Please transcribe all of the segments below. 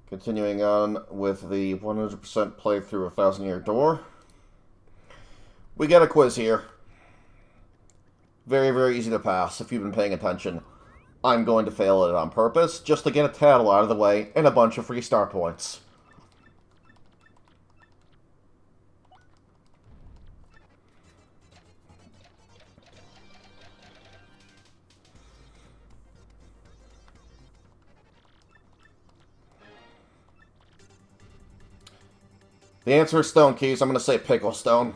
Continuing on with the 100% playthrough of Thousand Year Door. We got a quiz here. Very, very easy to pass if you've been paying attention. I'm going to fail it on purpose, just to get a tattle out of the way and a bunch of free star points. The answer is Stone Keys. I'm going to say Pickle Stone.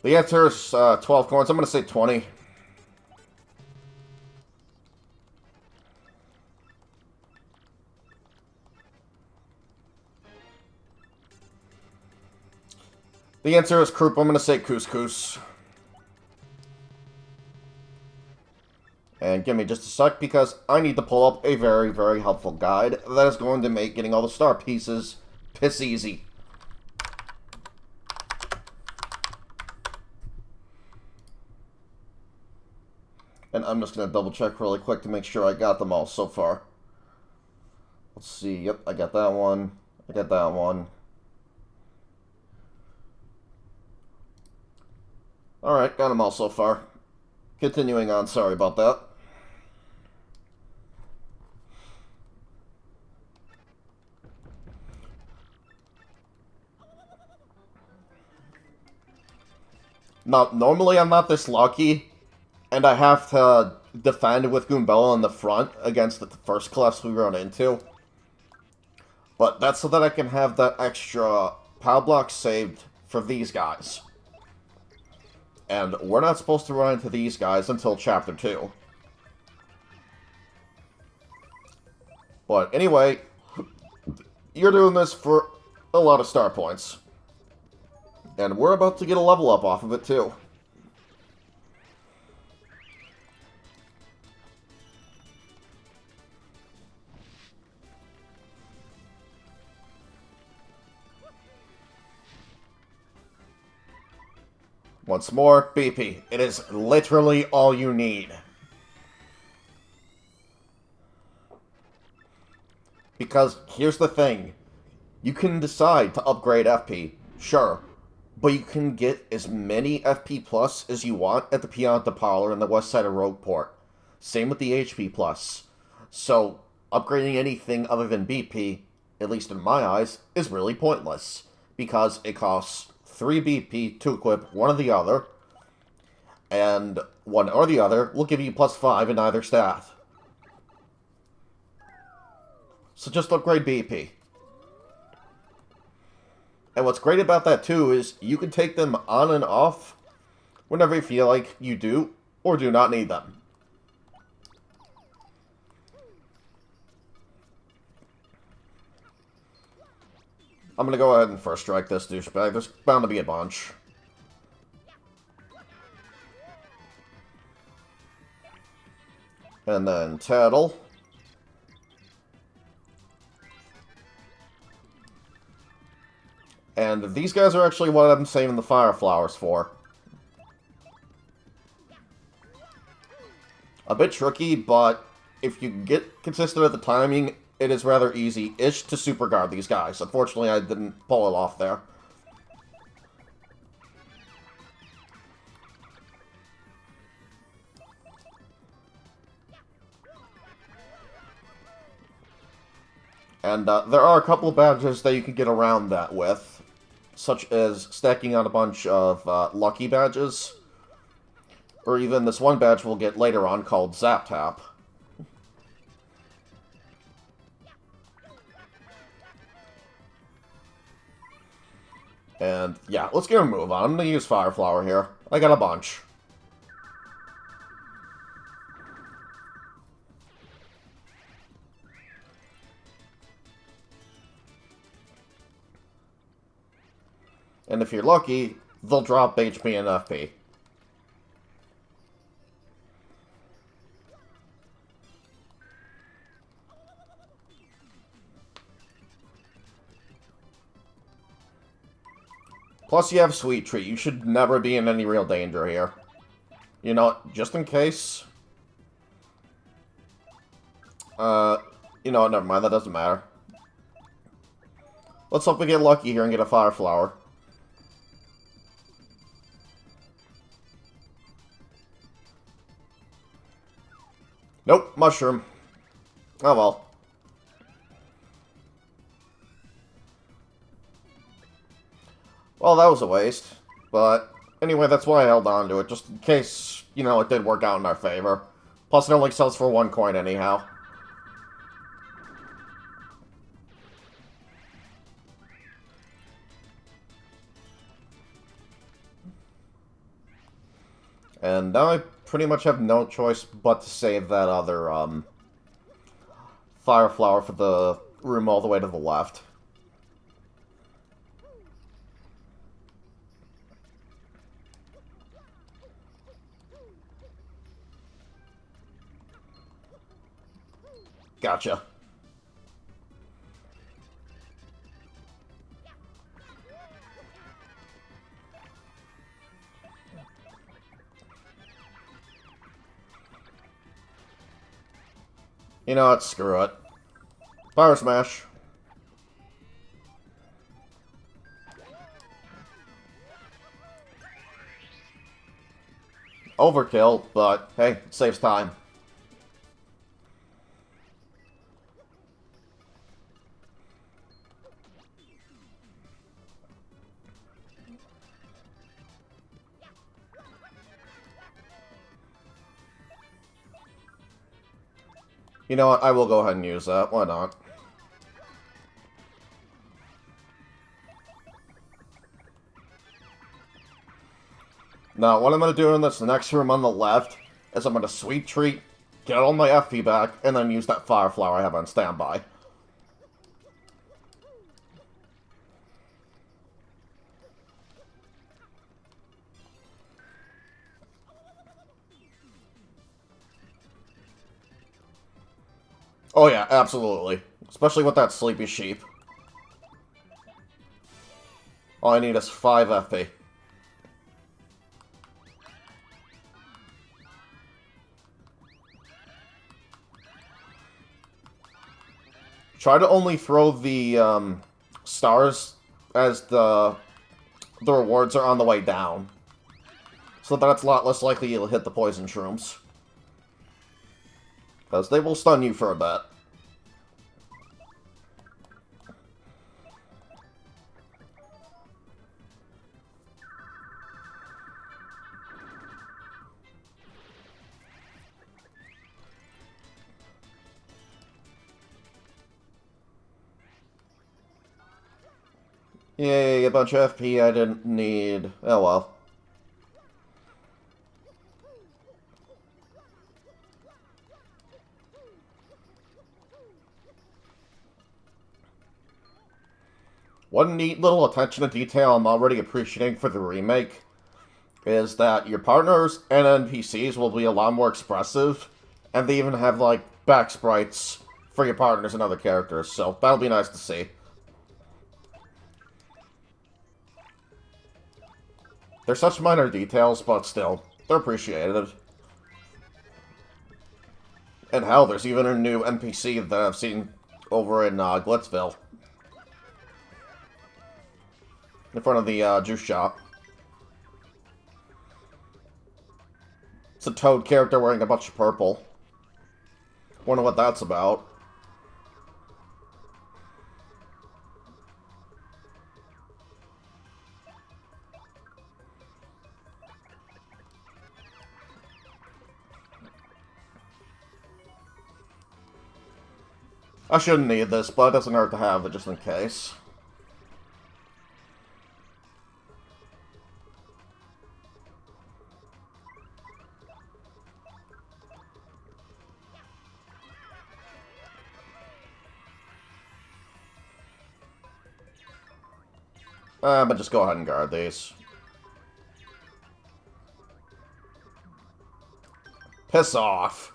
The answer is 12 coins. I'm going to say 20. The answer is Croup. I'm going to say Couscous. And give me just a sec, because I need to pull up a very, very helpful guide that is going to make getting all the star pieces piss easy. And I'm just going to double check really quick to make sure I got them all so far. Let's see. Yep, I got that one. I got that one. Alright, got them all so far. Continuing on, sorry about that. Now, normally I'm not this lucky, and I have to defend with Goombella in the front against the first class we run into. But that's so that I can have that extra power block saved for these guys. And we're not supposed to run into these guys until Chapter 2. But anyway, you're doing this for a lot of star points. And we're about to get a level up off of it, too. Once more, BP. It is literally all you need. Because here's the thing. You can decide to upgrade FP, sure. But you can get as many FP Plus as you want at the Pianta Parlor and the west side of Rogueport. Same with the HP Plus. So, upgrading anything other than BP, at least in my eyes, is really pointless. Because it costs 3 BP to equip one or the other, and one or the other will give you plus 5 in either stat. So just upgrade BP. And what's great about that, too, is you can take them on and off whenever you feel like you do or do not need them. I'm going to go ahead and first strike this douchebag. There's bound to be a bunch. And then Tattle. And these guys are actually what I'm saving the Fire Flowers for. A bit tricky, but if you get consistent at the timing, it is rather easy-ish to super guard these guys. Unfortunately, I didn't pull it off there. And there are a couple of badges that you can get around that with, such as stacking on a bunch of lucky badges, or even this one badge we'll get later on called Zap Tap. And yeah, let's get a move on. I'm going to use Fire Flower here. I got a bunch. And if you're lucky, they'll drop HP and FP. Plus, you have Sweet Treat. You should never be in any real danger here. You know, just in case... you know, never mind. That doesn't matter. Let's hope we get lucky here and get a Fire Flower. Nope, Mushroom. Oh well. Well, that was a waste. But, anyway, that's why I held on to it, just in case, you know, it did work out in our favor. Plus, it only sells for 1 coin anyhow. And now I pretty much have no choice but to save that other, Fire Flower for the room all the way to the left. Gotcha. You know what? Screw it. Fire Smash. Overkill, but hey, it saves time. You know what? I will go ahead and use that. Why not? Now, what I'm going to do in this next room on the left is I'm going to Sweet Treat, get all my FP back, and then use that Fire Flower I have on standby. Oh yeah, absolutely. Especially with that Sleepy Sheep. All I need is 5 FP. Try to only throw the stars as the rewards are on the way down. So that's a lot less likely you'll hit the poison shrooms. Because they will stun you for a bit. Yay, a bunch of FP I didn't need. Oh well. One neat little attention to detail I'm already appreciating for the remake is that your partners and NPCs will be a lot more expressive, and they even have, like, back sprites for your partners and other characters, so that'll be nice to see. They're such minor details, but still, they're appreciated. And hell, there's even a new NPC that I've seen over in Glitzville. In front of the juice shop. It's a Toad character wearing a bunch of purple. Wonder what that's about. I shouldn't need this, but it doesn't hurt to have it just in case. But just go ahead and guard these. Piss off.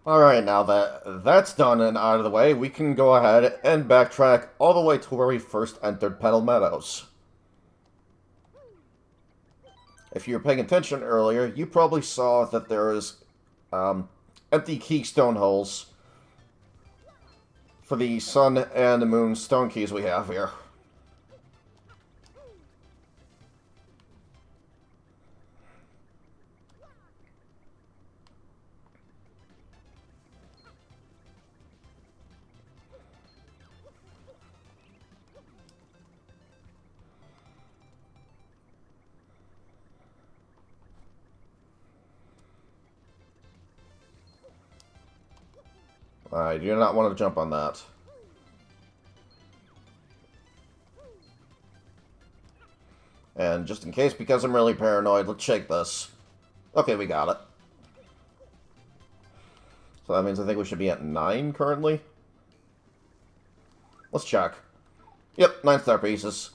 Alright, now that that's done and out of the way, we can go ahead and backtrack all the way to where we first entered Petal Meadows. If you were paying attention earlier, you probably saw that there is empty keystone holes for the Sun and the Moon stone keys we have here. I do not want to jump on that. And just in case, because I'm really paranoid, let's shake this. Okay, we got it. So that means I think we should be at 9 currently. Let's check. Yep, 9 star pieces.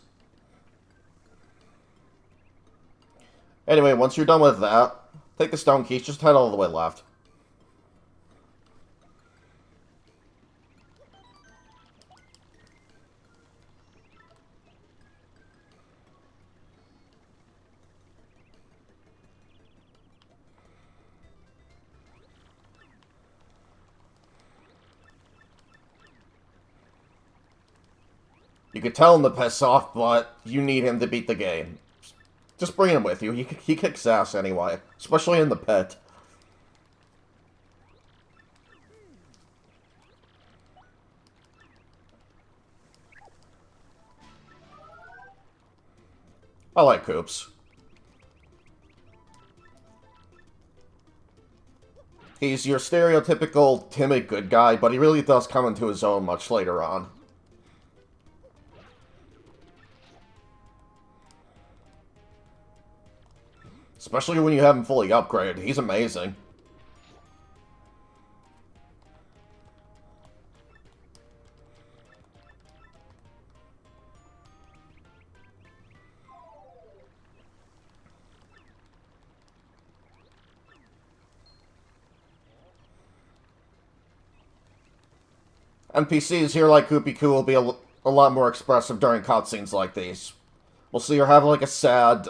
Anyway, once you're done with that, take the stone keys, just head all the way left. You could tell him to piss off, but you need him to beat the game. Just bring him with you. He kicks ass anyway, especially in the pit. I like Koops. He's your stereotypical timid good guy, but he really does come into his own much later on. Especially when you have him fully upgraded. He's amazing. NPCs here like Koopy Koo will be a lot more expressive during cutscenes like these. We'll see her have like a sad,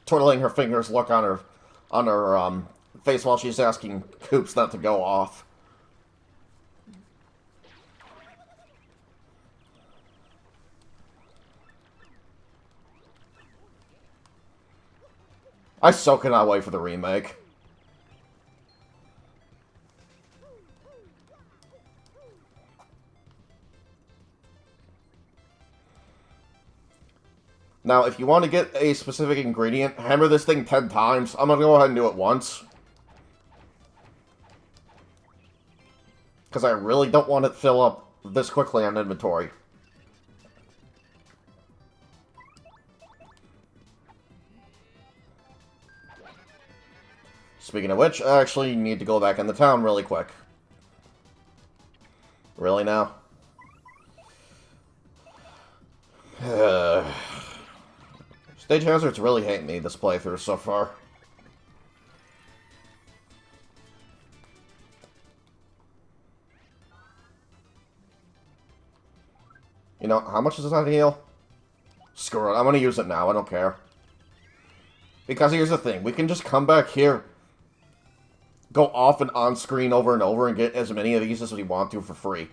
twirling her fingers look on her face while she's asking Koops not to go off. I so cannot wait for the remake. Now, if you want to get a specific ingredient, hammer this thing 10 times. I'm gonna go ahead and do it once. Because I really don't want it to fill up this quickly on inventory. Speaking of which, I actually need to go back in the town really quick. Really now? Stage hazards really hate me this playthrough so far. You know, how much does that heal? Screw it, I'm gonna use it now, I don't care. Because here's the thing, we can just come back here, go off and on screen over and over and get as many of these as we want to for free.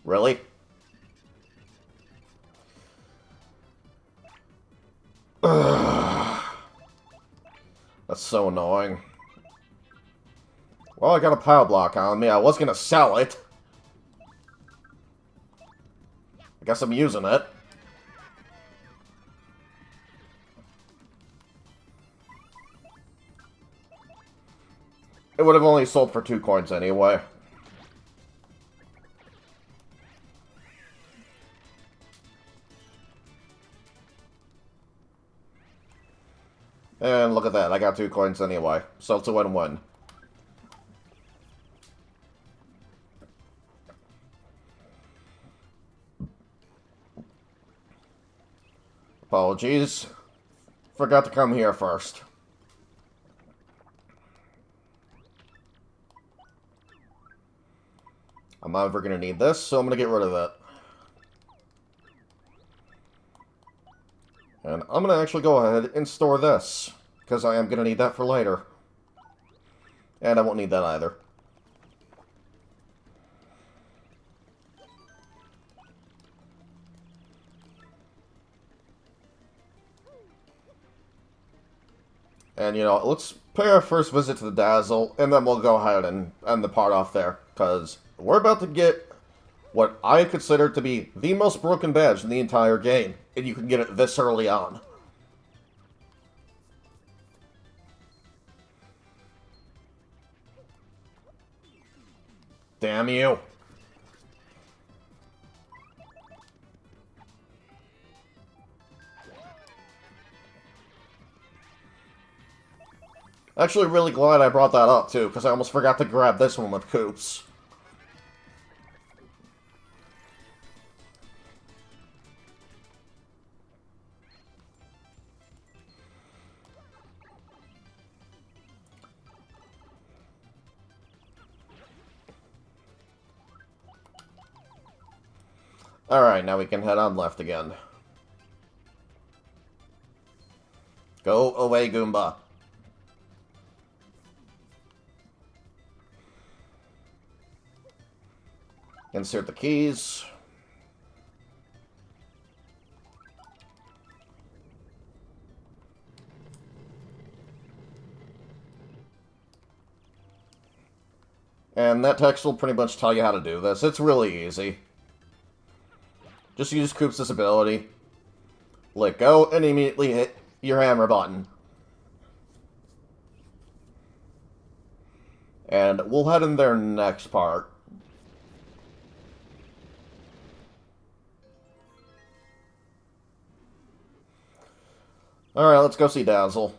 Really? Ugh. That's so annoying. Well, I got a power block on me. I was gonna sell it. I guess I'm using it. It would have only sold for 2 coins anyway. And look at that, I got 2 coins anyway. So it's a win-win. Apologies forgot to come here first. I'm never going to need this, so I'm going to get rid of it. And I'm going to actually go ahead and store this, because I am going to need that for later. And I won't need that either. And, you know, let's pay our first visit to the Dazzle, and then we'll go ahead and end the part off there, because we're about to get what I consider to be the most broken badge in the entire game, and you can get it this early on. Damn you. Actually, really glad I brought that up, too, because I almost forgot to grab this one with Coops. Alright, now we can head on left again. Go away, Goomba. Insert the keys. And that text will pretty much tell you how to do this. It's really easy. Just use Coops' ability. Let go and immediately hit your hammer button. And we'll head in their next part. Alright, let's go see Dazzle.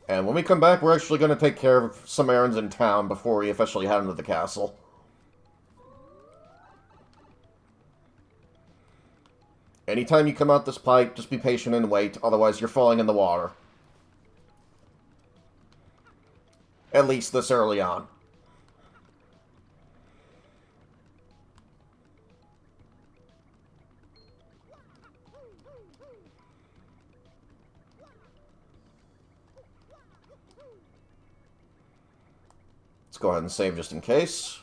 And when we come back, we're actually going to take care of some errands in town before we officially head into the castle. Anytime you come out this pipe, just be patient and wait, otherwise you're falling in the water. At least this early on. Let's go ahead and save just in case.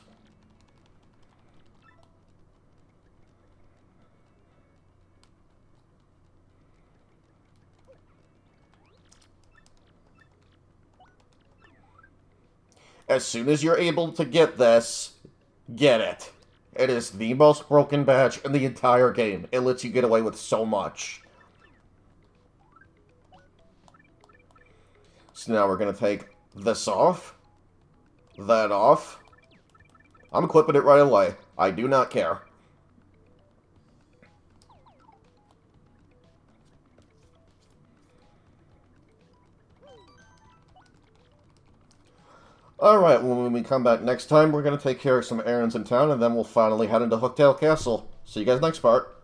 As soon as you're able to get this, get it. It is the most broken badge in the entire game. It lets you get away with so much. So now we're going to take this off. That off. I'm equipping it right away. I do not care. Alright, when we come back next time, we're going to take care of some errands in town, and then we'll finally head into Hooktail Castle. See you guys next part.